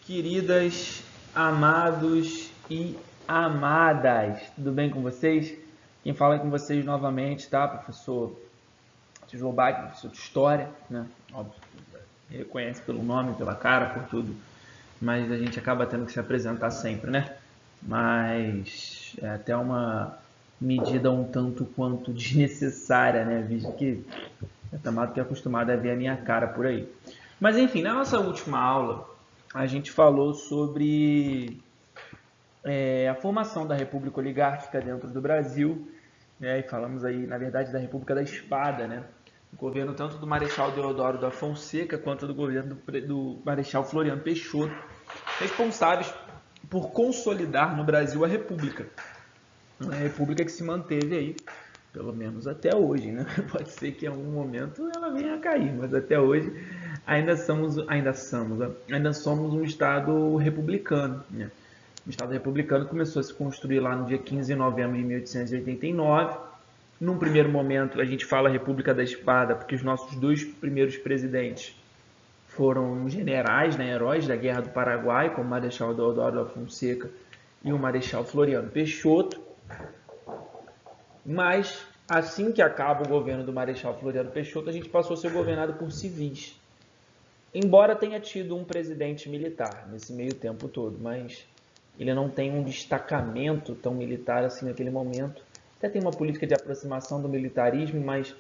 Queridas, amados e amadas, tudo bem com vocês? Quem fala é com vocês novamente, tá? Professor Tijobak, professor de História, né? Óbvio, reconhece pelo nome, pela cara, por tudo, mas a gente acaba tendo que se apresentar sempre, né? Mas é até uma medida um tanto quanto desnecessária, né? Visto que é mais do que acostumado a ver a minha cara por aí. Mas enfim, na nossa última aula, a gente falou sobre a formação da República Oligárquica dentro do Brasil, né? E falamos aí, na verdade, da República da Espada, né? O governo tanto do Marechal Deodoro da Fonseca quanto do governo do Marechal Floriano Peixoto, responsáveis por consolidar no Brasil a República. Uma república que se manteve aí, pelo menos até hoje, né? Pode ser que em algum momento ela venha a cair, mas até hoje ainda somos um Estado republicano, né? O Estado republicano começou a se construir lá no dia 15 de novembro de 1889. Num primeiro momento, a gente fala República da Espada, porque os nossos dois primeiros presidentes foram generais, né, heróis da Guerra do Paraguai, como o Marechal Deodoro da Fonseca e o Marechal Floriano Peixoto. Mas, assim que acaba o governo do Marechal Floriano Peixoto, a gente passou a ser governado por civis. Embora tenha tido um presidente militar nesse meio tempo todo, mas ele não tem um destacamento tão militar assim naquele momento. Até tem uma política de aproximação do militarismo, mas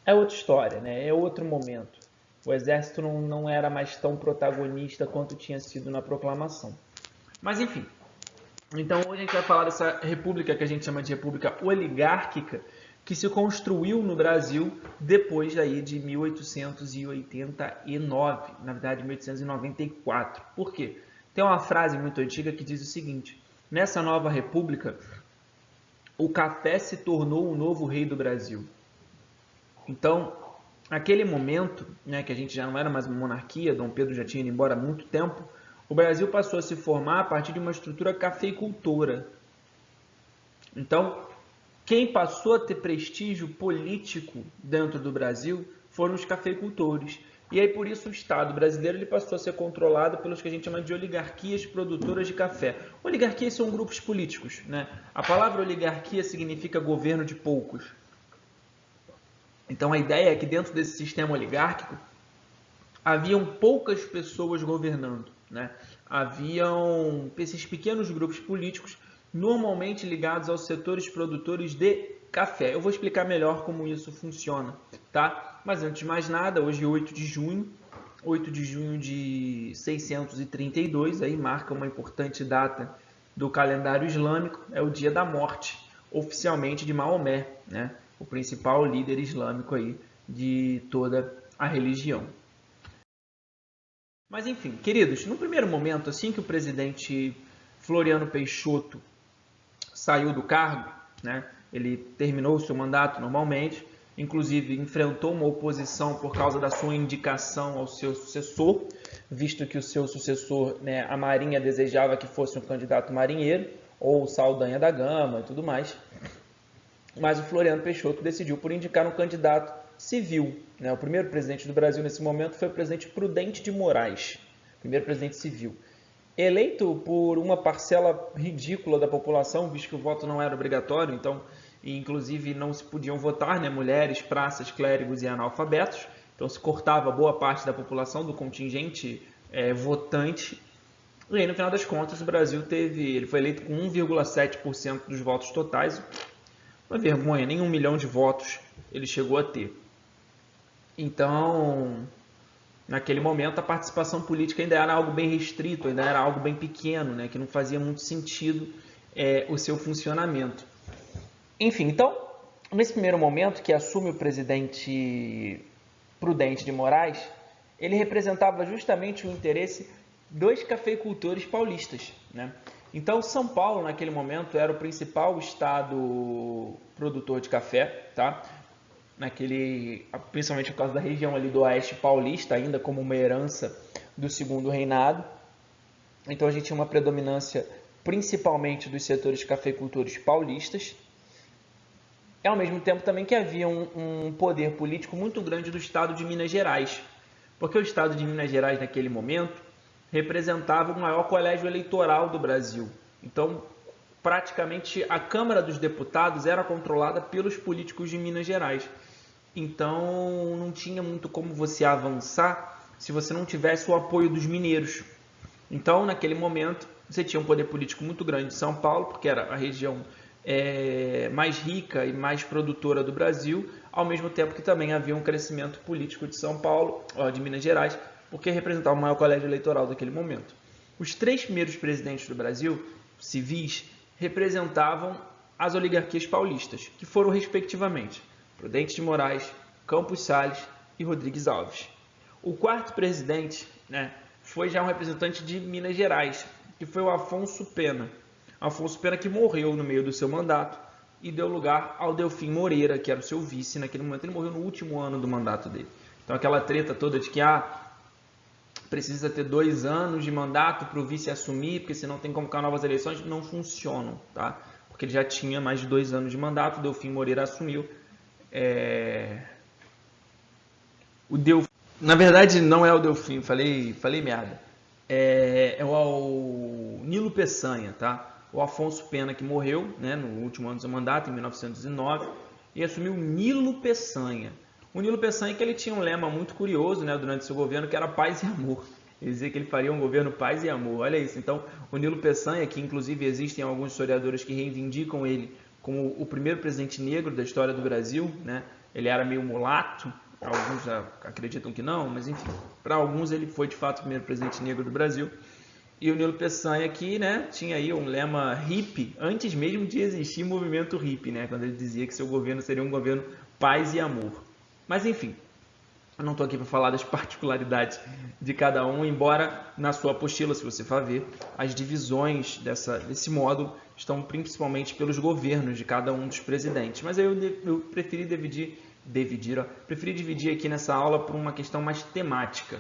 é outra história, né? É outro momento. O exército não era mais tão protagonista quanto tinha sido na proclamação. Mas enfim, então hoje a gente vai falar dessa república que a gente chama de república oligárquica, que se construiu no Brasil depois aí de 1889, na verdade 1894. Por quê? Tem uma frase muito antiga que diz o seguinte: nessa nova república, o café se tornou o novo rei do Brasil. Então, naquele momento, né, que a gente já não era mais uma monarquia, Dom Pedro já tinha ido embora há muito tempo, o Brasil passou a se formar a partir de uma estrutura cafeicultora. Então, quem passou a ter prestígio político dentro do Brasil foram os cafeicultores. E aí, por isso, o Estado brasileiro ele passou a ser controlado pelos que a gente chama de oligarquias produtoras de café. Oligarquias são grupos políticos, né? A palavra oligarquia significa governo de poucos. Então, a ideia é que dentro desse sistema oligárquico haviam poucas pessoas governando, né? Haviam esses pequenos grupos políticos normalmente ligados aos setores produtores de café. Eu vou explicar melhor como isso funciona, tá? Mas antes de mais nada, hoje é 8 de junho de 632, aí marca uma importante data do calendário islâmico, é o dia da morte, oficialmente, de Maomé, né? O principal líder islâmico aí de toda a religião. Mas enfim, queridos, no primeiro momento, assim que o presidente Floriano Peixoto saiu do cargo, né, ele terminou o seu mandato normalmente, inclusive enfrentou uma oposição por causa da sua indicação ao seu sucessor, visto que o seu sucessor, né, a Marinha desejava que fosse um candidato marinheiro, ou Saldanha da Gama e tudo mais. Mas o Floriano Peixoto decidiu por indicar um candidato civil, né? O primeiro presidente do Brasil nesse momento foi o presidente Prudente de Moraes, primeiro presidente civil. Eleito por uma parcela ridícula da população, visto que o voto não era obrigatório, então, inclusive não se podiam votar, né? Mulheres, praças, clérigos e analfabetos, então se cortava boa parte da população, do contingente votante. E aí, no final das contas, o Brasil ele foi eleito com 1,7% dos votos totais. Uma vergonha, nem 1 milhão de votos ele chegou a ter. Então, naquele momento, a participação política ainda era algo bem restrito, ainda era algo bem pequeno, né, que não fazia muito sentido o seu funcionamento. Enfim, então, nesse primeiro momento que assume o presidente Prudente de Moraes, ele representava justamente o interesse dos cafeicultores paulistas, né? Então, São Paulo, naquele momento, era o principal estado produtor de café, tá? Principalmente por causa da região ali do oeste paulista, ainda como uma herança do segundo reinado. Então, a gente tinha uma predominância principalmente dos setores cafeicultores paulistas. E, ao mesmo tempo, também que havia um poder político muito grande do estado de Minas Gerais. Porque o estado de Minas Gerais, naquele momento, representava o maior colégio eleitoral do Brasil. Então, praticamente a Câmara dos Deputados era controlada pelos políticos de Minas Gerais. Então, não tinha muito como você avançar se você não tivesse o apoio dos mineiros. Então, naquele momento, você tinha um poder político muito grande em São Paulo, porque era a região mais rica e mais produtora do Brasil, ao mesmo tempo que também havia um crescimento político de São Paulo, de Minas Gerais, porque representava o maior colégio eleitoral daquele momento. Os 3 primeiros presidentes do Brasil, civis, representavam as oligarquias paulistas, que foram respectivamente Prudente de Moraes, Campos Salles e Rodrigues Alves. O 4º presidente, foi já um representante de Minas Gerais, que foi o Afonso Pena. Afonso Pena que morreu no meio do seu mandato e deu lugar ao Delfim Moreira, que era o seu vice naquele momento. Ele morreu no último ano do mandato dele. Então aquela treta toda de que precisa ter 2 anos de mandato para o vice assumir, porque senão tem que convocar novas eleições, não funcionam, tá? Porque ele já tinha mais de 2 anos de mandato, o Delfim Moreira assumiu. Na verdade, não é o Delfim, falei merda. É o Nilo Peçanha, tá? O Afonso Pena, que morreu, no último ano do seu mandato, em 1909, e assumiu Nilo Peçanha. O Nilo Peçanha que ele tinha um lema muito curioso, durante seu governo, que era paz e amor. Ele dizia que ele faria um governo paz e amor. Olha isso. Então, o Nilo Peçanha, que inclusive existem alguns historiadores que reivindicam ele como o primeiro presidente negro da história do Brasil, Ele era meio mulato, alguns já acreditam que não, mas enfim, para alguns ele foi de fato o primeiro presidente negro do Brasil. E o Nilo Peçanha que, tinha aí um lema hippie, antes mesmo de existir movimento hippie, quando ele dizia que seu governo seria um governo paz e amor. Mas enfim, eu não estou aqui para falar das particularidades de cada um, embora na sua apostila, se você for ver, as divisões desse módulo estão principalmente pelos governos de cada um dos presidentes. Mas eu preferi dividir aqui nessa aula por uma questão mais temática.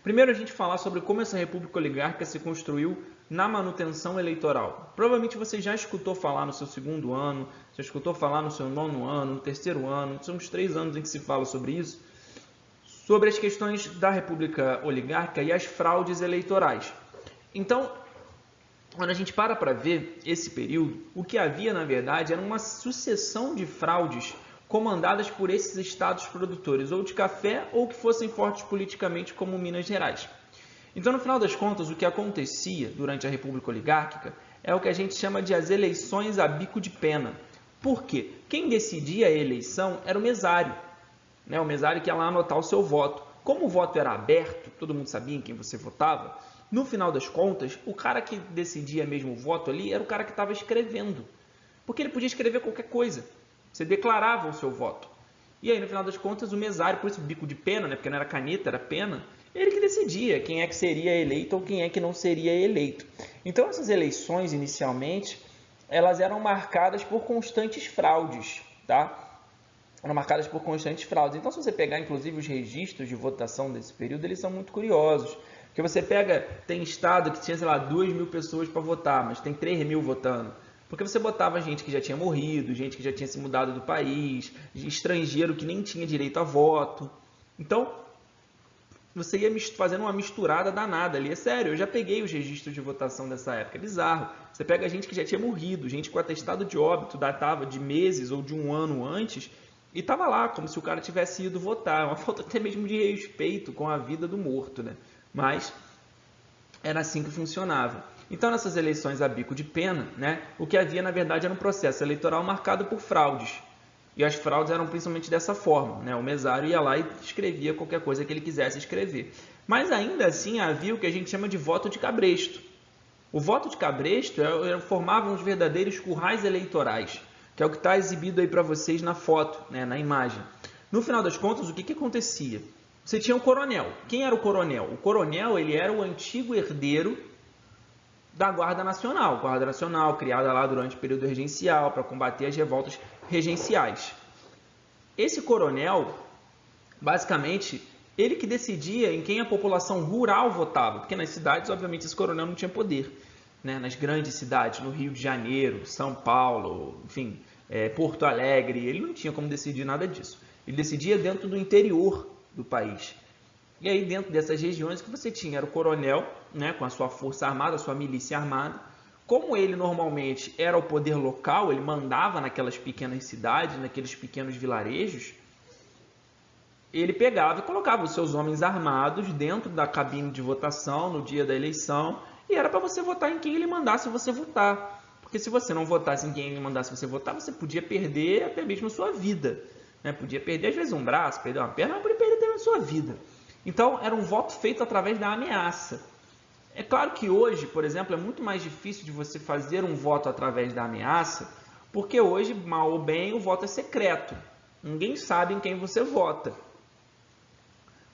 Primeiro a gente falar sobre como essa república oligárquica se construiu na manutenção eleitoral. Provavelmente você já escutou falar no seu 2º ano, já escutou falar no seu 9º ano, no 3º ano, são os 3 anos em que se fala sobre isso, sobre as questões da república oligárquica e as fraudes eleitorais. Então, quando a gente para ver esse período, o que havia na verdade era uma sucessão de fraudes comandadas por esses estados produtores, ou de café, ou que fossem fortes politicamente, como Minas Gerais. Então, no final das contas, o que acontecia durante a República Oligárquica é o que a gente chama de as eleições a bico de pena. Por quê? Quem decidia a eleição era o mesário. O mesário que ia lá anotar o seu voto. Como o voto era aberto, todo mundo sabia em quem você votava, no final das contas, o cara que decidia mesmo o voto ali era o cara que estava escrevendo. Porque ele podia escrever qualquer coisa. Você declarava o seu voto. E aí, no final das contas, o mesário, por isso bico de pena, porque não era caneta, era pena, ele que decidia quem é que seria eleito ou quem é que não seria eleito. Então, essas eleições, inicialmente, elas eram marcadas por constantes fraudes, tá? Eram marcadas por constantes fraudes. Então, se você pegar, inclusive, os registros de votação desse período, eles são muito curiosos. Porque você tem estado que tinha, 2.000 pessoas para votar, mas tem 3.000 votando. Porque você botava gente que já tinha morrido, gente que já tinha se mudado do país, estrangeiro que nem tinha direito a voto. Então, você ia fazendo uma misturada danada ali. É sério, eu já peguei os registros de votação dessa época. É bizarro. Você pega gente que já tinha morrido, gente com atestado de óbito datava de meses ou de 1 ano antes, e estava lá, como se o cara tivesse ido votar. Uma falta até mesmo de respeito com a vida do morto, Mas era assim que funcionava. Então, nessas eleições a bico de pena, o que havia, na verdade, era um processo eleitoral marcado por fraudes. E as fraudes eram principalmente dessa forma. O mesário ia lá e escrevia qualquer coisa que ele quisesse escrever. Mas, ainda assim, havia o que a gente chama de voto de cabresto. O voto de cabresto formava uns verdadeiros currais eleitorais, que é o que está exibido aí para vocês na foto, na imagem. No final das contas, o que acontecia? Você tinha o coronel. Quem era o coronel? O coronel ele era o antigo herdeiro da Guarda Nacional. Guarda Nacional, criada lá durante o período regencial para combater as revoltas regenciais. Esse coronel, basicamente, ele que decidia em quem a população rural votava, porque nas cidades, obviamente, esse coronel não tinha poder. Nas grandes cidades, no Rio de Janeiro, São Paulo, enfim, Porto Alegre, ele não tinha como decidir nada disso. Ele decidia dentro do interior do país. E aí dentro dessas regiões que você tinha era o coronel, né, com a sua força armada, a sua milícia armada. Como ele normalmente era o poder local, ele mandava naquelas pequenas cidades, naqueles pequenos vilarejos, ele pegava e colocava os seus homens armados dentro da cabine de votação no dia da eleição, e era para você votar em quem ele mandasse você votar. Porque se você não votasse em quem ele mandasse você votar, você podia perder até mesmo a sua vida, né? Podia perder às vezes um braço, perder uma perna, mas podia perder até a sua vida. Então era um voto feito através da ameaça. É claro que hoje, por exemplo, é muito mais difícil de você fazer um voto através da ameaça, porque hoje, mal ou bem, o voto é secreto. Ninguém sabe em quem você vota.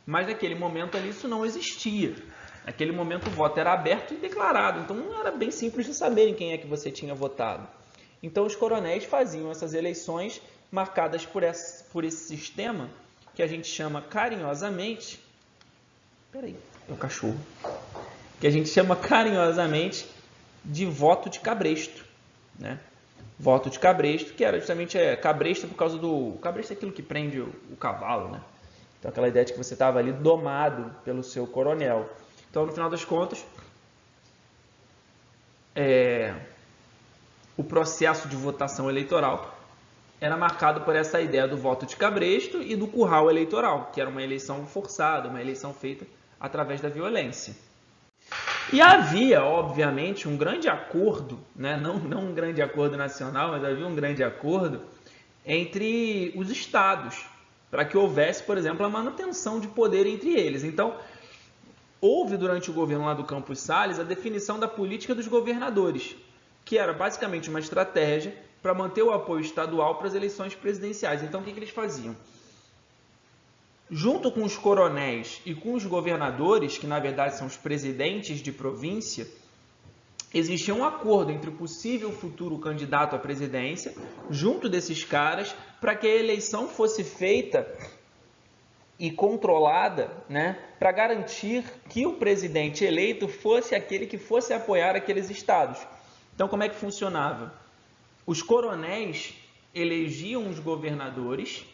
Mas naquele momento ali isso não existia. Naquele momento o voto era aberto e declarado, então não era bem simples de saber em quem é que você tinha votado. Então os coronéis faziam essas eleições marcadas por esse sistema que a gente chama carinhosamente... Peraí, é o cachorro. Que a gente chama carinhosamente de voto de cabresto, né? Voto de cabresto, que era justamente cabresto por causa do... Cabresto é aquilo que prende o cavalo, né? Então aquela ideia de que você estava ali domado pelo seu coronel. Então no final das contas, o processo de votação eleitoral era marcado por essa ideia do voto de cabresto e do curral eleitoral, que era uma eleição forçada, uma eleição feita através da violência. E havia, obviamente, um grande acordo, né? não um grande acordo nacional, mas havia um grande acordo entre os estados, para que houvesse, por exemplo, a manutenção de poder entre eles. Então, houve durante o governo lá do Campos Salles a definição da política dos governadores, que era basicamente uma estratégia para manter o apoio estadual para as eleições presidenciais. Então, o que eles faziam? Junto com os coronéis e com os governadores, que na verdade são os presidentes de província, existia um acordo entre o possível futuro candidato à presidência, junto desses caras, para que a eleição fosse feita e controlada, né, para garantir que o presidente eleito fosse aquele que fosse apoiar aqueles estados. Então, como é que funcionava? Os coronéis elegiam os governadores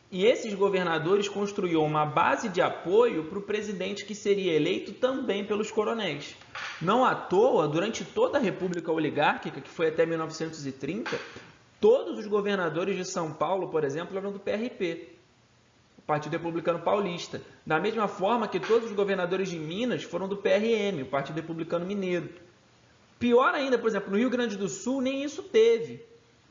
e esses governadores construíam uma base de apoio para o presidente que seria eleito também pelos coronéis. Não à toa, durante toda a República Oligárquica, que foi até 1930, todos os governadores de São Paulo, por exemplo, eram do PRP, o Partido Republicano Paulista. Da mesma forma que todos os governadores de Minas foram do PRM, o Partido Republicano Mineiro. Pior ainda, por exemplo, no Rio Grande do Sul, nem isso teve.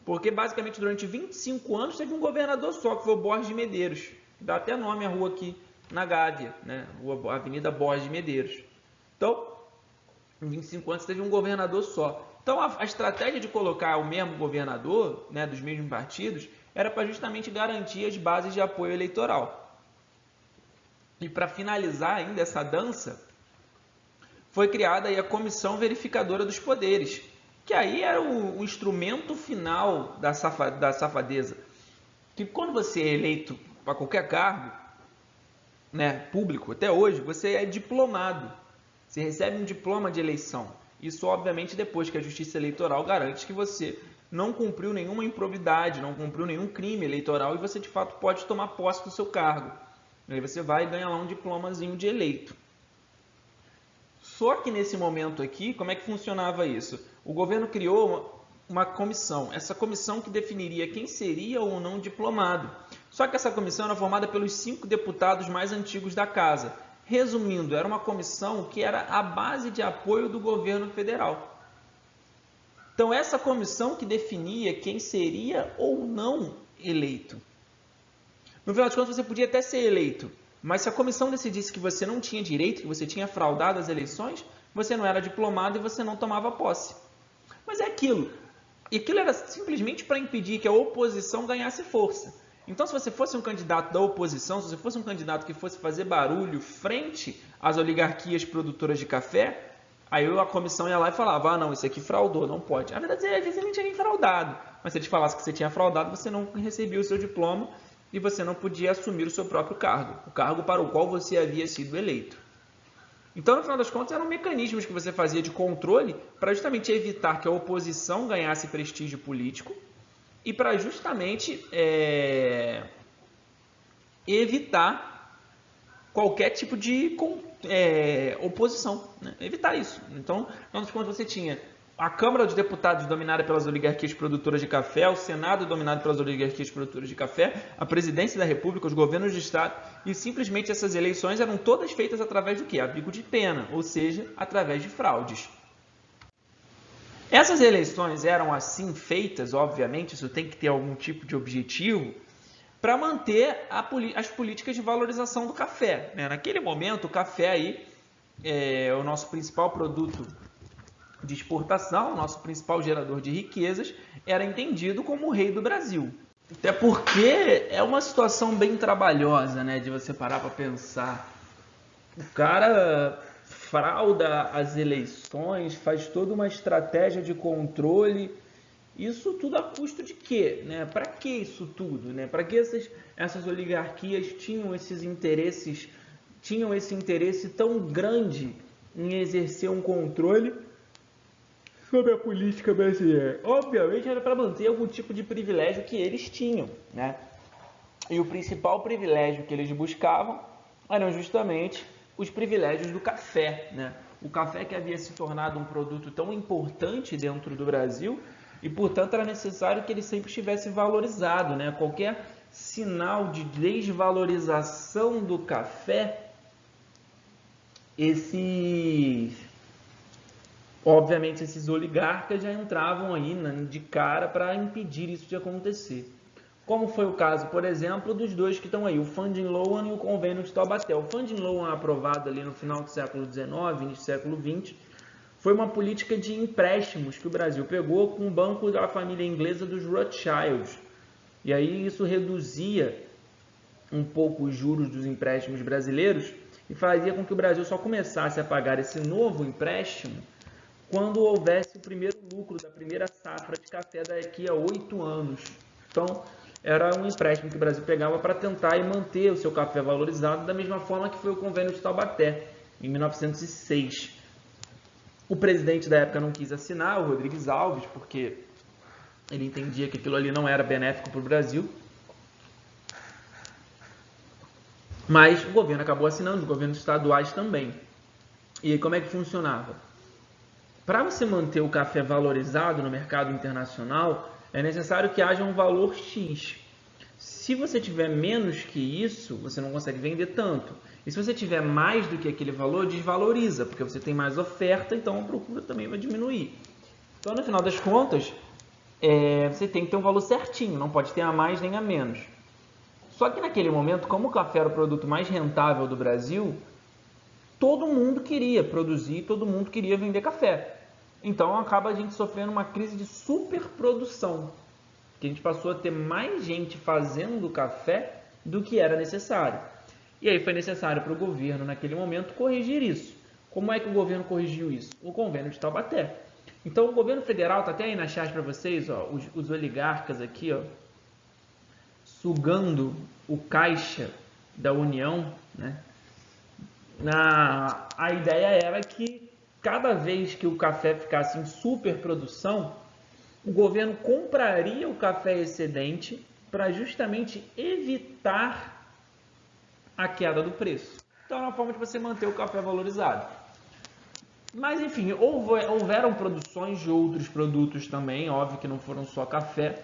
Porque, basicamente, durante 25 anos teve um governador só, que foi o Borges de Medeiros. Que dá até nome à rua aqui na Gávea, né? Avenida Borges de Medeiros. Então, em 25 anos teve um governador só. Então, a estratégia de colocar o mesmo governador, né, dos mesmos partidos, era para justamente garantir as bases de apoio eleitoral. E para finalizar ainda essa dança, foi criada aí a Comissão Verificadora dos Poderes, que aí era o instrumento final da safadeza. Que quando você é eleito para qualquer cargo, né, público, até hoje, você é diplomado. Você recebe um diploma de eleição. Isso, obviamente, depois que a Justiça Eleitoral garante que você não cumpriu nenhuma improbidade, não cumpriu nenhum crime eleitoral e você, de fato, pode tomar posse do seu cargo. Aí você vai e ganha lá um diplomazinho de eleito. Só que nesse momento aqui, como é que funcionava isso? O governo criou uma comissão, essa comissão que definiria quem seria ou não diplomado. Só que essa comissão era formada pelos 5 deputados mais antigos da casa. Resumindo, era uma comissão que era a base de apoio do governo federal. Então, essa comissão que definia quem seria ou não eleito. No final de contas, você podia até ser eleito, mas se a comissão decidisse que você não tinha direito, que você tinha fraudado as eleições, você não era diplomado e você não tomava posse. Mas é aquilo. E aquilo era simplesmente para impedir que a oposição ganhasse força. Então, se você fosse um candidato da oposição, se você fosse um candidato que fosse fazer barulho frente às oligarquias produtoras de café, aí a comissão ia lá e falava, ah, não, isso aqui fraudou, não pode. A verdade é que você nem tinha nem fraudado. Mas se eles falassem que você tinha fraudado, você não recebia o seu diploma e você não podia assumir o seu próprio cargo, o cargo para o qual você havia sido eleito. Então, no final das contas, eram mecanismos que você fazia de controle para justamente evitar que a oposição ganhasse prestígio político e para justamente evitar qualquer tipo de oposição, né? Evitar isso. Então, quando você tinha a Câmara dos Deputados dominada pelas oligarquias produtoras de café, o Senado dominado pelas oligarquias produtoras de café, a Presidência da República, os governos de Estado, e simplesmente essas eleições eram todas feitas através do quê? Abrigo de pena, ou seja, através de fraudes. Essas eleições eram assim feitas, obviamente, isso tem que ter algum tipo de objetivo, para manter as políticas de valorização do café, né? Naquele momento, o café aí é o nosso principal produto de exportação, nosso principal gerador de riquezas, era entendido como o rei do Brasil. Até porque é uma situação bem trabalhosa, né, de você parar para pensar. O cara frauda as eleições, faz toda uma estratégia de controle. Isso tudo a custo de quê? Né? Para que isso tudo? Né? Para que essas oligarquias tinham esse interesse tão grande em exercer um controle sobre a política brasileira? Obviamente era para manter algum tipo de privilégio que eles tinham, né? E o principal privilégio que eles buscavam eram justamente os privilégios do café, né? O café que havia se tornado um produto tão importante dentro do Brasil e, portanto, era necessário que ele sempre estivesse valorizado, né? Qualquer sinal de desvalorização do café, obviamente esses oligarcas já entravam aí de cara para impedir isso de acontecer. Como foi o caso, por exemplo, dos dois que estão aí, o Funding Loan e o Convênio de Taubaté. O Funding Loan, aprovado ali no final do século XIX, início do século XX, foi uma política de empréstimos que o Brasil pegou com o banco da família inglesa dos Rothschilds. E aí isso reduzia um pouco os juros dos empréstimos brasileiros e fazia com que o Brasil só começasse a pagar esse novo empréstimo quando houvesse o primeiro lucro da primeira safra de café daqui a 8 anos. Então, era um empréstimo que o Brasil pegava para tentar manter o seu café valorizado, da mesma forma que foi o Convênio de Taubaté, em 1906. O presidente da época não quis assinar, o Rodrigues Alves, porque ele entendia que aquilo ali não era benéfico para o Brasil. Mas o governo acabou assinando, os governos estaduais também. E aí, como é que funcionava? Para você manter o café valorizado no mercado internacional, é necessário que haja um valor X. Se você tiver menos que isso, você não consegue vender tanto. E se você tiver mais do que aquele valor, desvaloriza, porque você tem mais oferta, então a procura também vai diminuir. Então, no final das contas, você tem que ter um valor certinho, não pode ter a mais nem a menos. Só que naquele momento, como o café era o produto mais rentável do Brasil, todo mundo queria produzir, todo mundo queria vender café. Então acaba a gente sofrendo uma crise de superprodução, que a gente passou a ter mais gente fazendo café do que era necessário. E aí foi necessário para o governo, naquele momento, corrigir isso. Como é que o governo corrigiu isso? O Convênio de Taubaté. Então o governo federal, está até aí na chat para vocês, ó, os oligarcas aqui, ó, sugando o caixa da União, né? A ideia era que cada vez que o café ficasse em superprodução, o governo compraria o café excedente para justamente evitar a queda do preço. Então é uma forma de você manter o café valorizado. Mas enfim, houveram produções de outros produtos também, óbvio que não foram só café,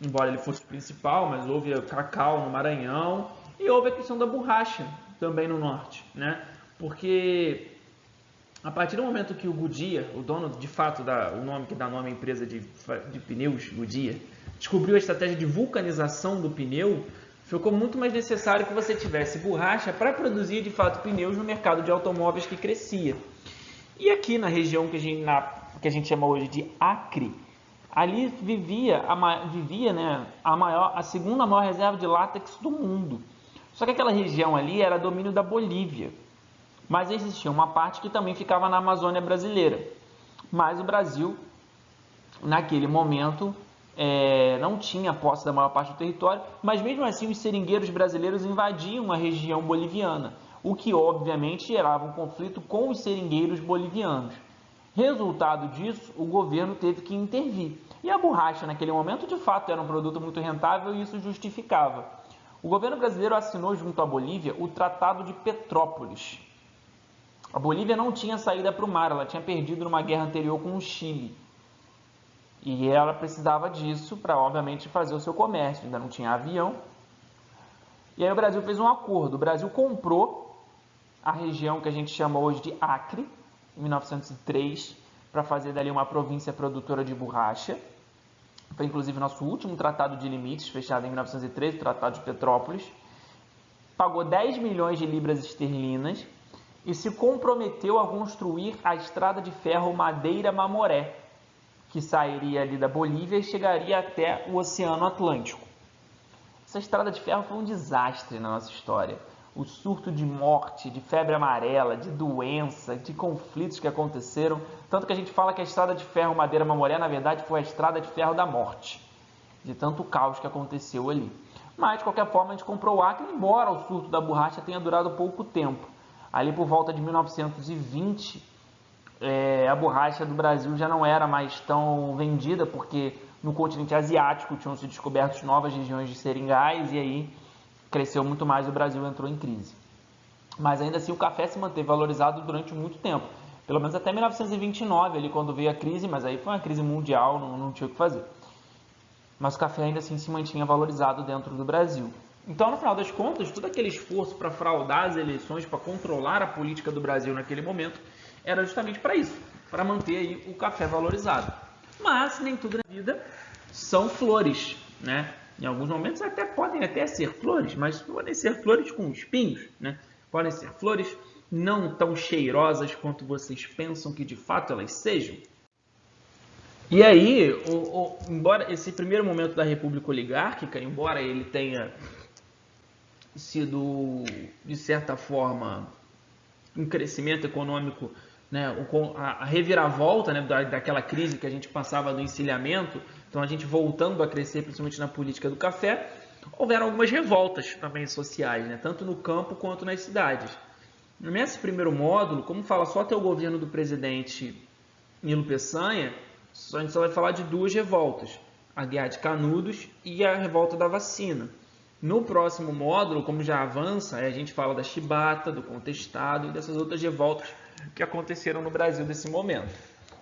embora ele fosse o principal, mas houve cacau no Maranhão e houve a questão da borracha também no norte, né? Porque a partir do momento que o Goodyear, o dono de fato, o nome que dá nome à empresa de pneus, Goodyear, descobriu a estratégia de vulcanização do pneu, ficou muito mais necessário que você tivesse borracha para produzir de fato pneus no mercado de automóveis que crescia. E aqui na região que a gente chama hoje de Acre, ali vivia né, a segunda maior reserva de látex do mundo. Só que aquela região ali era domínio da Bolívia. Mas existia uma parte que também ficava na Amazônia brasileira. Mas o Brasil, naquele momento, não tinha posse da maior parte do território, mas mesmo assim os seringueiros brasileiros invadiam a região boliviana, o que obviamente gerava um conflito com os seringueiros bolivianos. Resultado disso, o governo teve que intervir. E a borracha naquele momento de fato era um produto muito rentável e isso justificava. O governo brasileiro assinou junto à Bolívia o Tratado de Petrópolis. A Bolívia não tinha saída para o mar, ela tinha perdido numa guerra anterior com o Chile. E ela precisava disso para, obviamente, fazer o seu comércio, ainda não tinha avião. E aí o Brasil fez um acordo, o Brasil comprou a região que a gente chama hoje de Acre, em 1903, para fazer dali uma província produtora de borracha. Foi inclusive nosso último tratado de limites, fechado em 1903, o Tratado de Petrópolis. Pagou 10 milhões de libras esterlinas e se comprometeu a construir a estrada de ferro Madeira-Mamoré, que sairia ali da Bolívia e chegaria até o Oceano Atlântico. Essa estrada de ferro foi um desastre na nossa história. O surto de morte, de febre amarela, de doença, de conflitos que aconteceram. Tanto que a gente fala que a estrada de ferro Madeira-Mamoré, na verdade, foi a estrada de ferro da morte. De tanto caos que aconteceu ali. Mas, de qualquer forma, a gente comprou o Acre, embora o surto da borracha tenha durado pouco tempo. Ali por volta de 1920, a borracha do Brasil já não era mais tão vendida, porque no continente asiático tinham se descobertas novas regiões de seringais e aí cresceu muito mais e o Brasil entrou em crise. Mas ainda assim o café se manteve valorizado durante muito tempo, pelo menos até 1929, ali quando veio a crise, mas aí foi uma crise mundial, não tinha o que fazer. Mas o café ainda assim se mantinha valorizado dentro do Brasil. Então, no final das contas, todo aquele esforço para fraudar as eleições, para controlar a política do Brasil naquele momento, era justamente para isso, para manter aí o café valorizado. Mas nem tudo na vida são flores, né? Em alguns momentos podem até ser flores, mas podem ser flores com espinhos, né? Podem ser flores não tão cheirosas quanto vocês pensam que de fato elas sejam. E aí, embora esse primeiro momento da República Oligárquica, embora ele tenha sido, de certa forma, um crescimento econômico, né, a reviravolta, né, daquela crise que a gente passava do encilhamento, então a gente voltando a crescer, principalmente na política do café, houveram algumas revoltas também sociais, né, tanto no campo quanto nas cidades. Nesse primeiro módulo, como fala só até o governo do presidente Nilo Peçanha, a gente só vai falar de duas revoltas, a Guerra de Canudos e a Revolta da Vacina. No próximo módulo, como já avança, a gente fala da Chibata, do Contestado e dessas outras revoltas que aconteceram no Brasil nesse momento.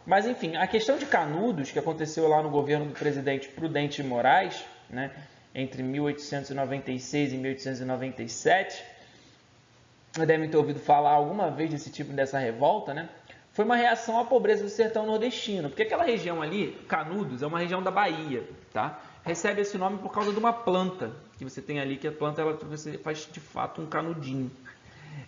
Mas, enfim, a questão de Canudos, que aconteceu lá no governo do presidente Prudente de Moraes, né, entre 1896 e 1897, devem ter ouvido falar alguma vez dessa revolta, né? Foi uma reação à pobreza do sertão nordestino, porque aquela região ali, Canudos, é uma região da Bahia, tá? Recebe esse nome por causa de uma planta que você tem ali, que a planta você faz de fato um canudinho.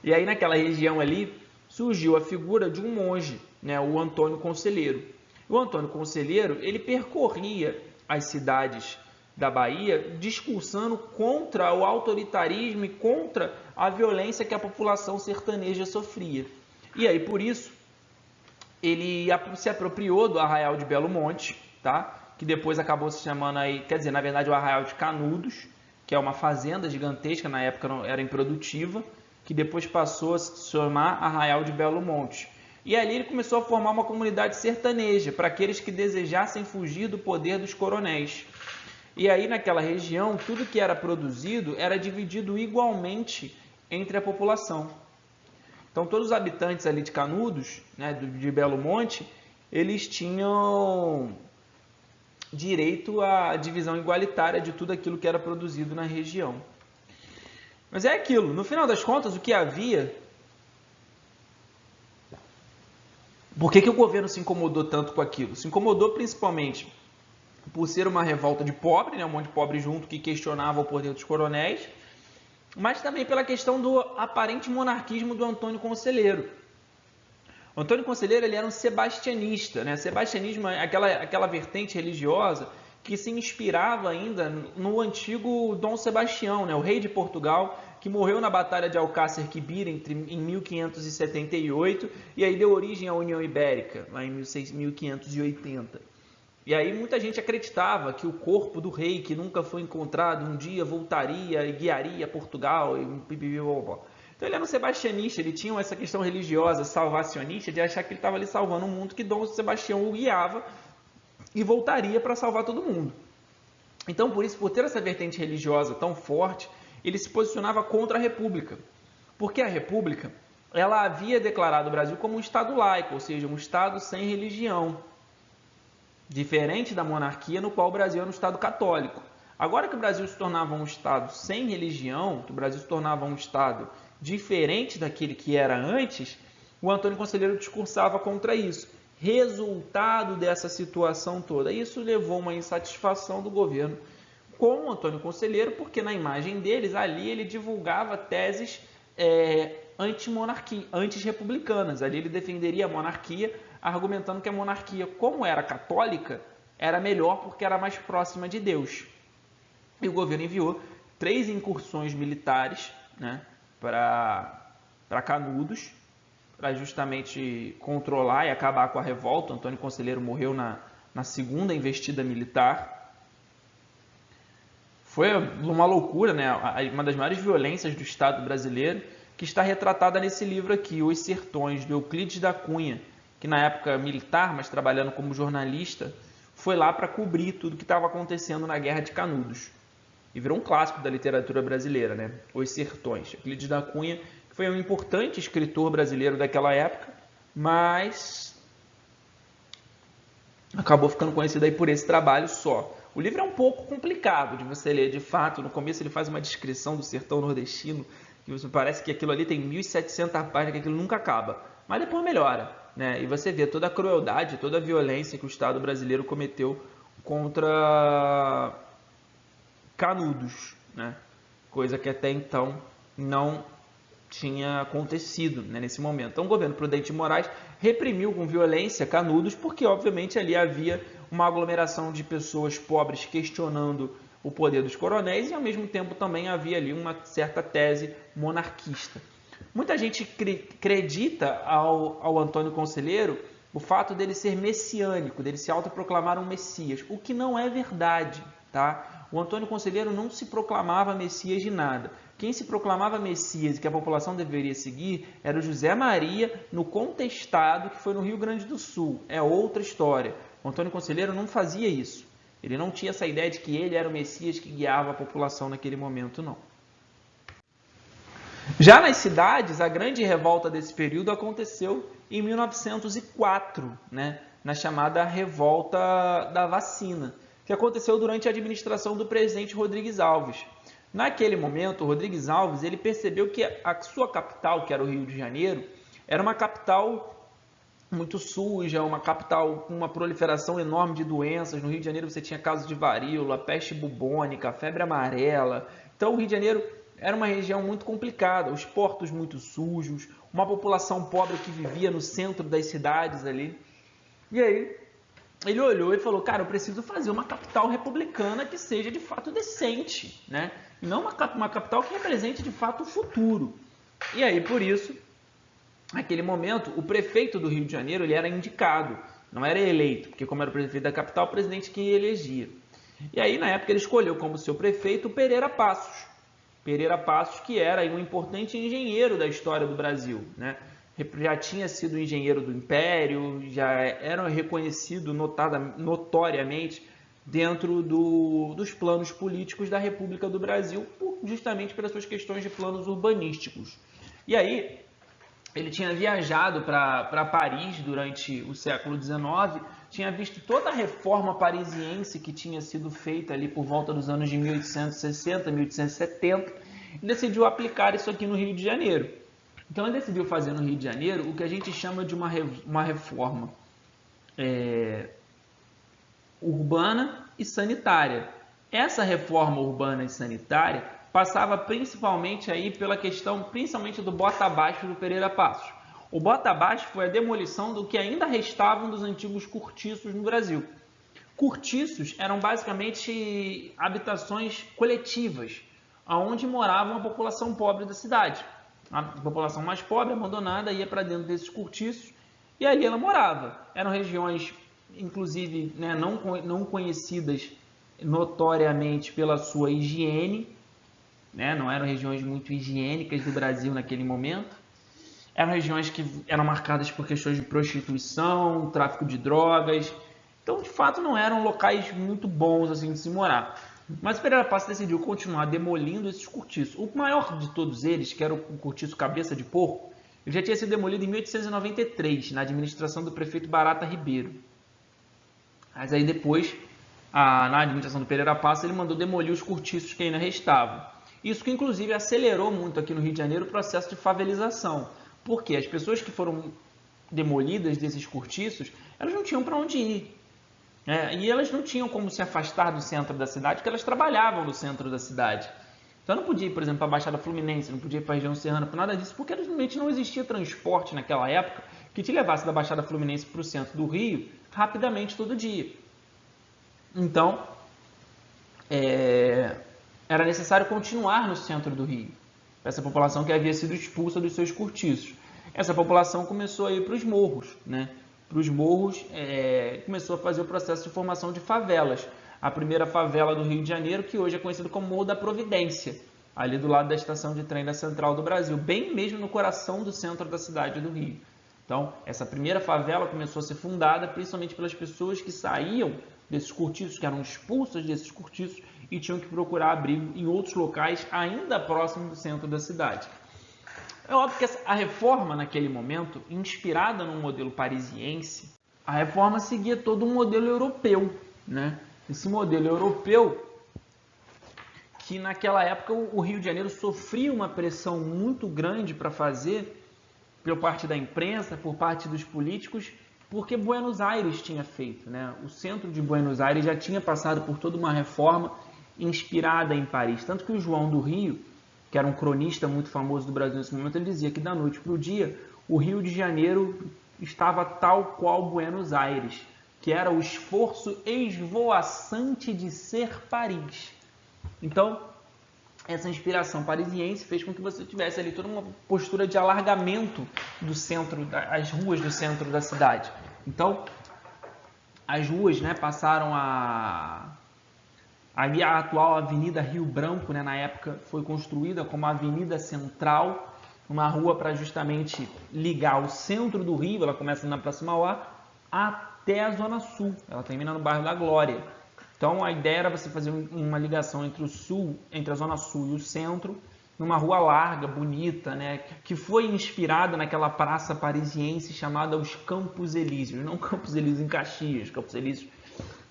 E aí naquela região ali surgiu a figura de um monge, né, o Antônio Conselheiro. O Antônio Conselheiro, ele percorria as cidades da Bahia discursando contra o autoritarismo e contra a violência que a população sertaneja sofria. E aí por isso ele se apropriou do Arraial de Belo Monte, tá? Que depois acabou se chamando aí, quer dizer, na verdade o Arraial de Canudos, que é uma fazenda gigantesca, na época era improdutiva, que depois passou a se chamar Arraial de Belo Monte. E ali ele começou a formar uma comunidade sertaneja para aqueles que desejassem fugir do poder dos coronéis. E aí naquela região, tudo que era produzido era dividido igualmente entre a população. Então todos os habitantes ali de Canudos, né, de Belo Monte, eles tinham direito à divisão igualitária de tudo aquilo que era produzido na região. Mas é aquilo, no final das contas, o que havia... Por que o governo se incomodou tanto com aquilo? Se incomodou principalmente por ser uma revolta de pobre, né, um monte de pobre junto que questionava o poder dos coronéis, mas também pela questão do aparente monarquismo do Antônio Conselheiro. O Antônio Conselheiro ele era um sebastianista, né? Sebastianismo é aquela vertente religiosa que se inspirava ainda no antigo Dom Sebastião, né? O rei de Portugal, que morreu na Batalha de Alcácer Quibir em 1578 e aí deu origem à União Ibérica, lá em 1580. E aí muita gente acreditava que o corpo do rei, que nunca foi encontrado, um dia voltaria e guiaria Portugal. Então ele era um sebastianista, ele tinha essa questão religiosa, salvacionista, de achar que ele estava ali salvando o mundo, que Dom Sebastião o guiava e voltaria para salvar todo mundo. Então por isso, por ter essa vertente religiosa tão forte, ele se posicionava contra a República, porque a República ela havia declarado o Brasil como um Estado laico, ou seja, um Estado sem religião, diferente da monarquia, no qual o Brasil era um Estado católico. Agora que o Brasil se tornava um Estado sem religião, que o Brasil se tornava um Estado diferente daquele que era antes, o Antônio Conselheiro discursava contra isso. Resultado dessa situação toda, isso levou a uma insatisfação do governo com o Antônio Conselheiro, porque na imagem deles, ali ele divulgava teses anti-republicanas. Ali ele defenderia a monarquia, argumentando que a monarquia, como era católica, era melhor porque era mais próxima de Deus. E o governo enviou 3 incursões militares, né, para Canudos, para justamente controlar e acabar com a revolta. O Antônio Conselheiro morreu na segunda investida militar. Foi uma loucura, né? Uma das maiores violências do Estado brasileiro, que está retratada nesse livro aqui, Os Sertões, do Euclides da Cunha, que na época militar, mas trabalhando como jornalista, foi lá para cobrir tudo que estava acontecendo na Guerra de Canudos. E virou um clássico da literatura brasileira, né? Os Sertões. Euclides da Cunha, que foi um importante escritor brasileiro daquela época, mas acabou ficando conhecido aí por esse trabalho só. O livro é um pouco complicado de você ler, de fato. No começo ele faz uma descrição do sertão nordestino, que você parece que aquilo ali tem 1.700 páginas, que aquilo nunca acaba. Mas depois melhora, né? E você vê toda a crueldade, toda a violência que o Estado brasileiro cometeu contra Canudos, né? Coisa que até então não tinha acontecido, né, nesse momento. Então o governo Prudente de Moraes reprimiu com violência Canudos, porque obviamente ali havia uma aglomeração de pessoas pobres questionando o poder dos coronéis e ao mesmo tempo também havia ali uma certa tese monarquista. Muita gente acredita ao Antônio Conselheiro o fato dele ser messiânico, dele se autoproclamar um messias, o que não é verdade, tá? O Antônio Conselheiro não se proclamava messias de nada. Quem se proclamava messias e que a população deveria seguir era o José Maria, no Contestado, que foi no Rio Grande do Sul. É outra história. O Antônio Conselheiro não fazia isso. Ele não tinha essa ideia de que ele era o messias que guiava a população naquele momento, não. Já nas cidades, a grande revolta desse período aconteceu em 1904, né, na chamada Revolta da Vacina, que aconteceu durante a administração do presidente Rodrigues Alves. Naquele momento, o Rodrigues Alves ele percebeu que a sua capital, que era o Rio de Janeiro, era uma capital muito suja, uma capital com uma proliferação enorme de doenças. No Rio de Janeiro você tinha casos de varíola, peste bubônica, febre amarela. Então o Rio de Janeiro era uma região muito complicada, os portos muito sujos, uma população pobre que vivia no centro das cidades ali. E aí ele olhou e falou, cara, eu preciso fazer uma capital republicana que seja de fato decente, né? E não uma capital que represente de fato o futuro. E aí, por isso, naquele momento, o prefeito do Rio de Janeiro ele era indicado, não era eleito, porque como era o prefeito da capital, o presidente que elegia. E aí, na época, ele escolheu como seu prefeito o Pereira Passos. Pereira Passos, que era um importante engenheiro da história do Brasil, né? Já tinha sido engenheiro do Império, já era reconhecido notoriamente dentro dos planos políticos da República do Brasil, justamente pelas suas questões de planos urbanísticos. E aí, ele tinha viajado para Paris durante o século XIX, tinha visto toda a reforma parisiense que tinha sido feita ali por volta dos anos de 1860, 1870, e decidiu aplicar isso aqui no Rio de Janeiro. Então ele decidiu fazer no Rio de Janeiro o que a gente chama de uma reforma urbana e sanitária. Essa reforma urbana e sanitária passava principalmente aí pela questão, principalmente do bota abaixo do Pereira Passos. O bota abaixo foi a demolição do que ainda restavam dos antigos cortiços no Brasil. Cortiços eram basicamente habitações coletivas, onde morava a população pobre da cidade. A população mais pobre, abandonada, ia para dentro desses cortiços e ali ela morava. Eram regiões, inclusive, né, não conhecidas notoriamente pela sua higiene, né, não eram regiões muito higiênicas do Brasil naquele momento. Eram regiões que eram marcadas por questões de prostituição, tráfico de drogas. Então, de fato, não eram locais muito bons assim, de se morar. Mas o Pereira Passos decidiu continuar demolindo esses cortiços. O maior de todos eles, que era o cortiço Cabeça de Porco, ele já tinha sido demolido em 1893, na administração do prefeito Barata Ribeiro. Mas aí depois, na administração do Pereira Passos, ele mandou demolir os cortiços que ainda restavam. Isso que inclusive acelerou muito aqui no Rio de Janeiro o processo de favelização. Porque as pessoas que foram demolidas desses cortiços, elas não tinham para onde ir. E elas não tinham como se afastar do centro da cidade, porque elas trabalhavam no centro da cidade. Então não podia ir, por exemplo, para a Baixada Fluminense, não podia ir para a região serrana, por nada disso, porque realmente não existia transporte naquela época que te levasse da Baixada Fluminense para o centro do Rio rapidamente todo dia. Então, era necessário continuar no centro do Rio, para essa população que havia sido expulsa dos seus cortiços. Essa população começou a ir para os morros, Para os morros, começou a fazer o processo de formação de favelas. A primeira favela do Rio de Janeiro, que hoje é conhecida como Morro da Providência, ali do lado da estação de trem da Central do Brasil, bem mesmo no coração do centro da cidade do Rio. Então, essa primeira favela começou a ser fundada principalmente pelas pessoas que saíam desses cortiços, que eram expulsas desses cortiços e tinham que procurar abrigo em outros locais ainda próximos do centro da cidade. É óbvio que a reforma, naquele momento, inspirada no modelo parisiense, a reforma seguia todo um modelo europeu, Esse modelo europeu, que naquela época o Rio de Janeiro sofria uma pressão muito grande para fazer, por parte da imprensa, por parte dos políticos, porque Buenos Aires tinha feito, O centro de Buenos Aires já tinha passado por toda uma reforma inspirada em Paris. Tanto que o João do Rio, que era um cronista muito famoso do Brasil nesse momento, ele dizia que da noite para o dia, o Rio de Janeiro estava tal qual Buenos Aires, que era o esforço esvoaçante de ser Paris. Então, essa inspiração parisiense fez com que você tivesse ali toda uma postura de alargamento do centro, as ruas do centro da cidade. Então, as ruas passaram ali a atual Avenida Rio Branco, na época, foi construída como a Avenida Central, uma rua para justamente ligar o centro do Rio, ela começa na Praça Mauá, até a Zona Sul, ela termina no bairro da Glória. Então a ideia era você fazer uma ligação entre o sul, entre a Zona Sul e o centro, numa rua larga, bonita, que foi inspirada naquela praça parisiense chamada os Campos Elíseos, não Campos Elíseos em Caxias, Campos Elíseos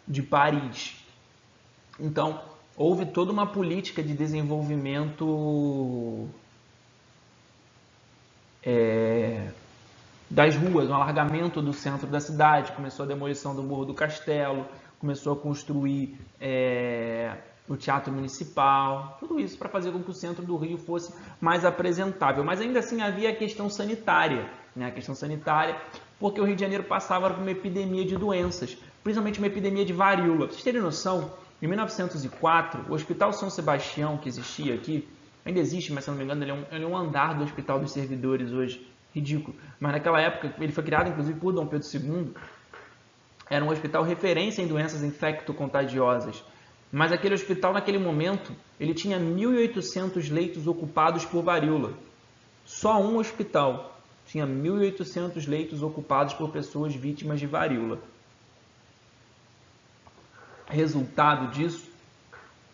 de Paris. Então, houve toda uma política de desenvolvimento das ruas, um alargamento do centro da cidade, começou a demolição do Morro do Castelo, começou a construir o Teatro Municipal, tudo isso para fazer com que o centro do Rio fosse mais apresentável. Mas ainda assim havia a questão sanitária, porque o Rio de Janeiro passava por uma epidemia de doenças, principalmente uma epidemia de varíola. Para vocês terem noção, em 1904, o Hospital São Sebastião, que existia aqui, ainda existe, mas se não me engano, ele é um andar do Hospital dos Servidores hoje, ridículo. Mas naquela época, ele foi criado inclusive por Dom Pedro II, era um hospital referência em doenças infecto-contagiosas. Mas aquele hospital, naquele momento, ele tinha 1.800 leitos ocupados por varíola. Só um hospital tinha 1.800 leitos ocupados por pessoas vítimas de varíola. Resultado disso,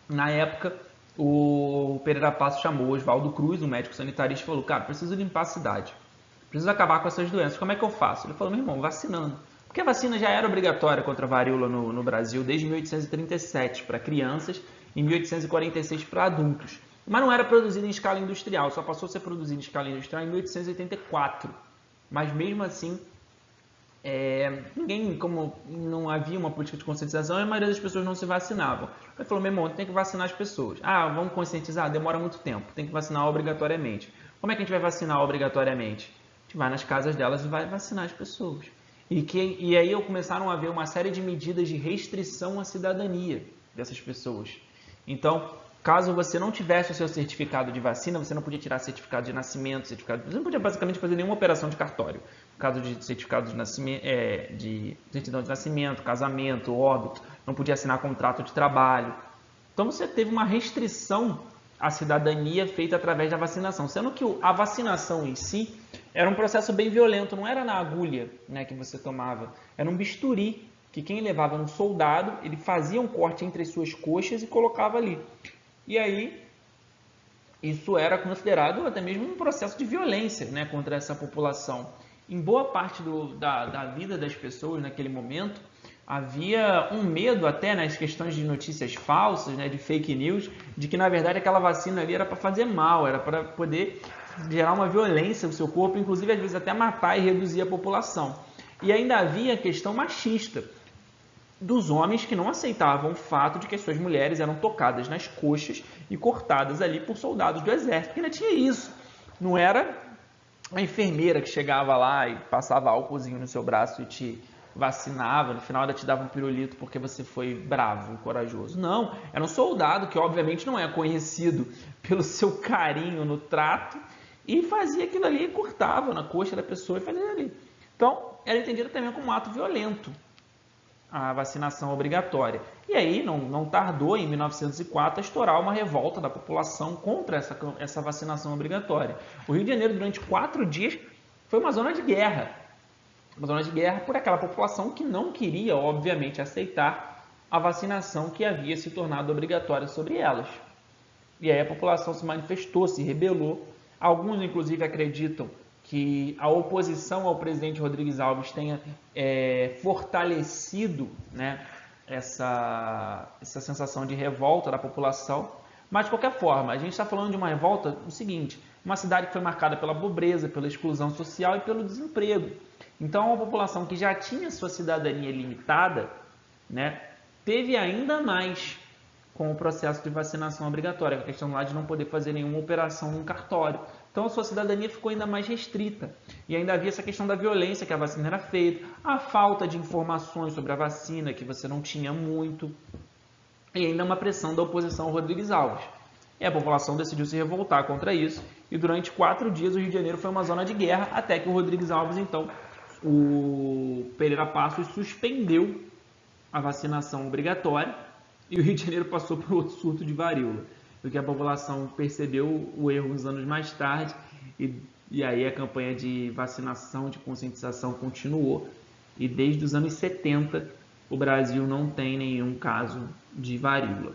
na época, o Pereira Passos chamou Oswaldo Cruz, um médico sanitarista, e falou: cara, preciso limpar a cidade, preciso acabar com essas doenças, como é que eu faço? Ele falou: meu irmão, vacinando. Porque a vacina já era obrigatória contra a varíola no Brasil desde 1837 para crianças e 1846 para adultos. Mas não era produzida em escala industrial, só passou a ser produzida em escala industrial em 1884. Mas mesmo assim, como não havia uma política de conscientização, a maioria das pessoas não se vacinavam. Ele falou: meu irmão, tem que vacinar as pessoas. Ah, vamos conscientizar? Demora muito tempo, tem que vacinar obrigatoriamente. Como é que a gente vai vacinar obrigatoriamente? A gente vai nas casas delas e vai vacinar as pessoas. E aí começaram a haver uma série de medidas de restrição à cidadania dessas pessoas. Então, caso você não tivesse o seu certificado de vacina, você não podia tirar certificado de nascimento, você não podia basicamente fazer nenhuma operação de cartório. No caso de certificado de nascimento, de certidão de nascimento, casamento, óbito, não podia assinar contrato de trabalho. Então você teve uma restrição à cidadania feita através da vacinação, sendo que a vacinação em si era um processo bem violento, não era na agulha que você tomava, era um bisturi. que quem levava era um soldado, ele fazia um corte entre as suas coxas e colocava ali. E aí, isso era considerado até mesmo um processo de violência, né, contra essa população. Em boa parte da vida das pessoas naquele momento, havia um medo até nas questões de notícias falsas, né, de fake news, de que na verdade aquela vacina ali era para fazer mal, era para poder gerar uma violência no seu corpo, inclusive às vezes até matar e reduzir a população. E ainda havia a questão machista dos homens que não aceitavam o fato de que as suas mulheres eram tocadas nas coxas e cortadas ali por soldados do exército. E ainda tinha isso. Não era a enfermeira que chegava lá e passava álcoolzinho no seu braço e te vacinava, no final ainda te dava um pirulito porque você foi bravo e corajoso. Não, era um soldado que obviamente não é conhecido pelo seu carinho no trato e fazia aquilo ali, cortava na coxa da pessoa e fazia ali. Então, era entendido também como um ato violento a vacinação obrigatória. E aí, não tardou, em 1904, a estourar uma revolta da população contra essa vacinação obrigatória. O Rio de Janeiro, durante 4 dias, foi uma zona de guerra. Uma zona de guerra por aquela população que não queria, obviamente, aceitar a vacinação que havia se tornado obrigatória sobre elas. E aí a população se manifestou, se rebelou. Alguns, inclusive, acreditam que a oposição ao presidente Rodrigues Alves tenha fortalecido, né, essa sensação de revolta da população. Mas, de qualquer forma, a gente está falando de uma revolta, o seguinte, uma cidade que foi marcada pela pobreza, pela exclusão social e pelo desemprego. Então, uma população que já tinha sua cidadania limitada, né, teve ainda mais com o processo de vacinação obrigatória, a questão lá de não poder fazer nenhuma operação no cartório. Então, a sua cidadania ficou ainda mais restrita. E ainda havia essa questão da violência que a vacina era feita, a falta de informações sobre a vacina, que você não tinha muito, e ainda uma pressão da oposição ao Rodrigues Alves. E a população decidiu se revoltar contra isso, e durante 4 dias o Rio de Janeiro foi uma zona de guerra, até que o Rodrigues Alves, então, o Pereira Passos suspendeu a vacinação obrigatória, e o Rio de Janeiro passou por outro surto de varíola, porque a população percebeu o erro uns anos mais tarde e aí a campanha de vacinação, de conscientização continuou. E desde os anos 70 o Brasil não tem nenhum caso de varíola.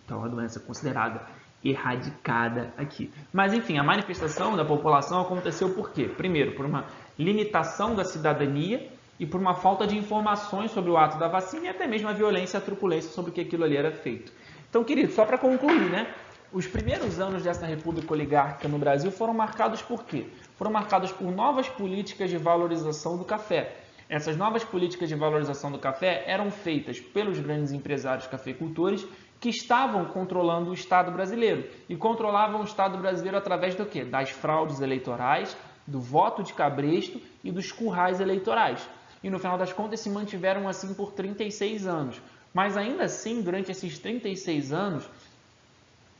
Então a doença é considerada erradicada aqui. Mas enfim, a manifestação da população aconteceu por quê? Primeiro, por uma limitação da cidadania e por uma falta de informações sobre o ato da vacina e até mesmo a violência e a truculência sobre o que aquilo ali era feito. Então, querido, só para concluir, né? Os primeiros anos dessa república oligárquica no Brasil foram marcados por quê? Foram marcados por novas políticas de valorização do café. Essas novas políticas de valorização do café eram feitas pelos grandes empresários cafeicultores que estavam controlando o Estado brasileiro. E controlavam o Estado brasileiro através do quê? Das fraudes eleitorais, do voto de cabresto e dos currais eleitorais. E no final das contas se mantiveram assim por 36 anos. Mas ainda assim, durante esses 36 anos,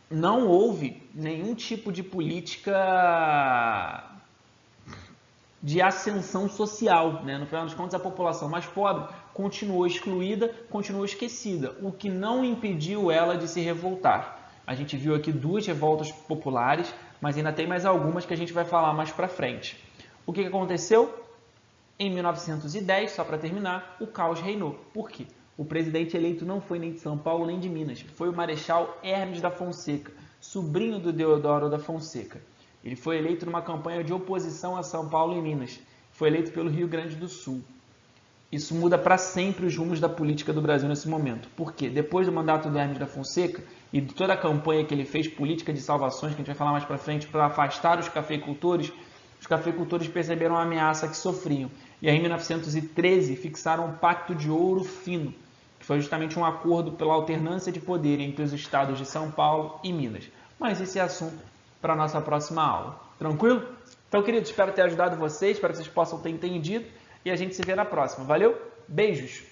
não houve nenhum tipo de política de ascensão social, né? No final das contas, a população mais pobre continuou excluída, continuou esquecida, o que não impediu ela de se revoltar. A gente viu aqui 2 revoltas populares, mas ainda tem mais algumas que a gente vai falar mais para frente. O que aconteceu? Em 1910, só para terminar, o caos reinou. Por quê? O presidente eleito não foi nem de São Paulo nem de Minas, foi o Marechal Hermes da Fonseca, sobrinho do Deodoro da Fonseca. Ele foi eleito numa campanha de oposição a São Paulo e Minas. Foi eleito pelo Rio Grande do Sul. Isso muda para sempre os rumos da política do Brasil nesse momento. Por quê? Depois do mandato do Hermes da Fonseca e de toda a campanha que ele fez, política de salvações, que a gente vai falar mais para frente, para afastar os cafeicultores perceberam a ameaça que sofriam. E aí, em 1913, fixaram um Pacto de Ouro Fino, que foi justamente um acordo pela alternância de poder entre os estados de São Paulo e Minas. Mas esse é assunto para a nossa próxima aula. Tranquilo? Então, queridos, espero ter ajudado vocês, espero que vocês possam ter entendido e a gente se vê na próxima. Valeu? Beijos!